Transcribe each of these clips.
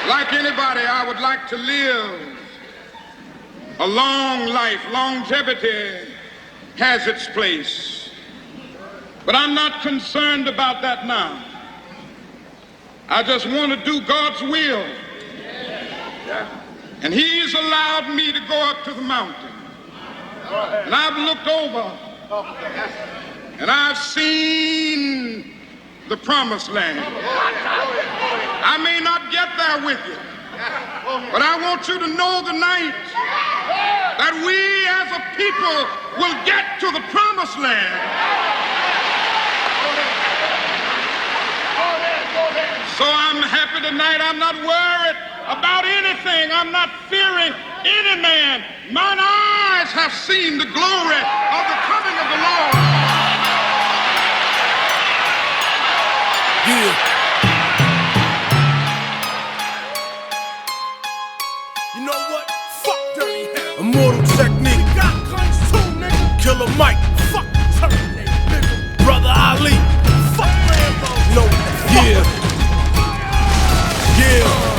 Like anybody, I would like to live a long life. Longevity has its place. But I'm not concerned about that now. I just want to do God's will. And He's allowed me to go up to the mountain. And I've looked over and I've seen the promised land. I may not get there with you, but I want you to know tonight that we as a people will get to the promised land. So I'm happy tonight. I'm not worried about anything. I'm not fearing any man. Mine eyes have seen the glory of the coming of the Lord. Yeah. You know what? Fuck dirty hell. Immortal technique. Got guns too, nigga. Killer Mike. Fuck Terminator, nigga. Brother Ali. Fuck Rambo. No. Yeah. Yeah.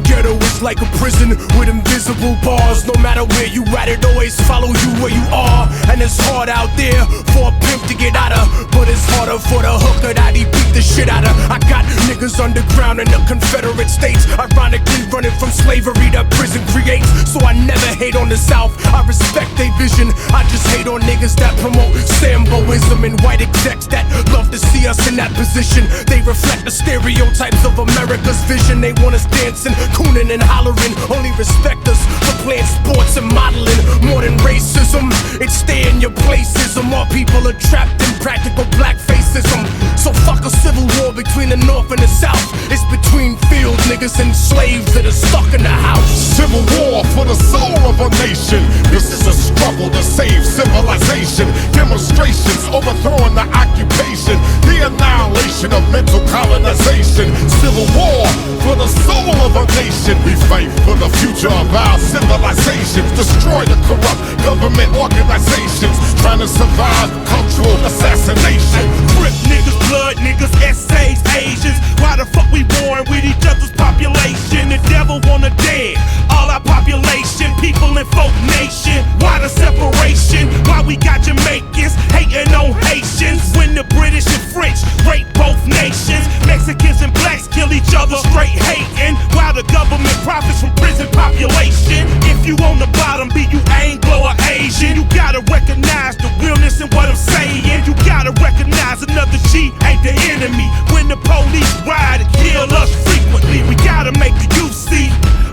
Ghetto is like a prison with invisible bars. No matter where you at, it always follow you where you are. And it's hard out there for a pimp to get out of, but it's harder for the hooker that he beat the shit out of. I got niggas underground in the Confederate States, ironically running from slavery that prison creates. So I never hate on the South, I respect their vision. I just hate on niggas that promote Samboism and white execs that love to see us in that position. They reflect the stereotypes of America's vision. They want us dancing, cooning and hollering, only respect us for playing sports and modeling. More than racism, it's stay in your placism. More people are trapped in practical blackfacism. So fuck a civil war between the North and the South. It's between field niggas and slaves that are stuck in the house. Civil war for the soul of a nation. This is a struggle to save civilization. Demonstrations overthrowing the occupation. The annihilation of mental colonization. Civil war for the soul of a nation. We fight for the future of our civilizations. Destroy the corrupt government organizations trying to survive cultural assassination. Crip niggas, blood niggas, essays, Asians. Why the fuck we born with each other's population? The devil wanna dead all our population, people in folk nation. Why the separation? Why we got Jamaicans hating on Haitians when the British and French rape both nations? Mexicans and blacks kill each other straight hating, while the government profits from prison population. If you on the bottom, be you Anglo or Asian, you gotta recognize the realness in what I'm saying. You gotta recognize another G ain't the enemy. When the police ride and kill us frequently, we gotta make the youth see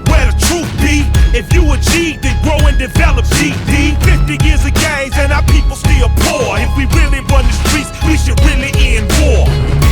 where the truth be. If you a G, then grow and develop GD. 50 years of games and our people still poor. If we really run the streets, we should really end war.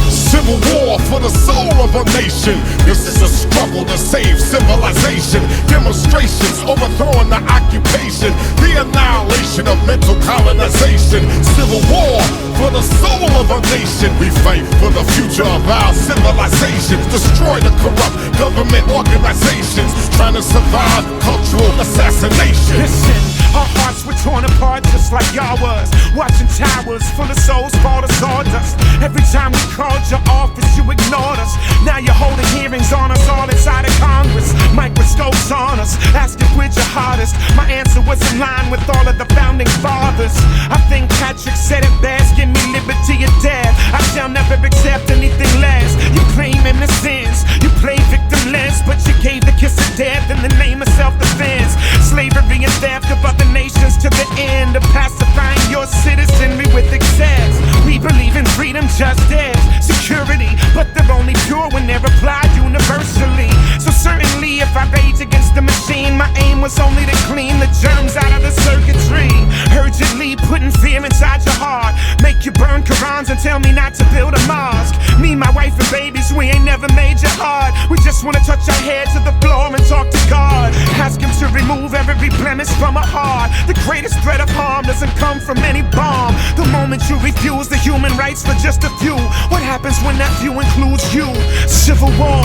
Civil war for the soul of a nation. This is a struggle to save civilization. Demonstrations overthrowing the occupation. The annihilation of mental colonization. Civil war for the soul of a nation. We fight for the future of our civilizations. Destroy the corrupt government organizations trying to survive cultural assassination. Listen, our hearts were torn apart just like y'all was. Watching towers full of souls fall to sawdust. Every time we called your office, you ignored us. Now you're holding hearings on us all inside of Congress. Microscopes on us, asking which your hardest. My answer was in line with all of the founding fathers. I think Patrick said it best, give me liberty or death. I shall never accept anything less. You claim innocence, you play victimless, but you gave the kiss of death in the name of self-defense. Slavery and theft of other nations to the end of pacifying your citizenry with excess. We believe in freedom, justice, security, but they're only pure when they're applied universally. So certainly if I rage against the machine, my aim was only to clean the germs out of the circuitry. Urgently putting fear inside your heart, make you burn Qurans and tell me not to build a mosque. Me, my wife and babies, we ain't never made you hard. We just wanna touch our head to the floor and talk to God. Ask him to remove every blemish from our heart. The greatest threat of harm doesn't come from any bomb. The moment you refuse the human rights for just a few, what happens when that few includes you? Civil war.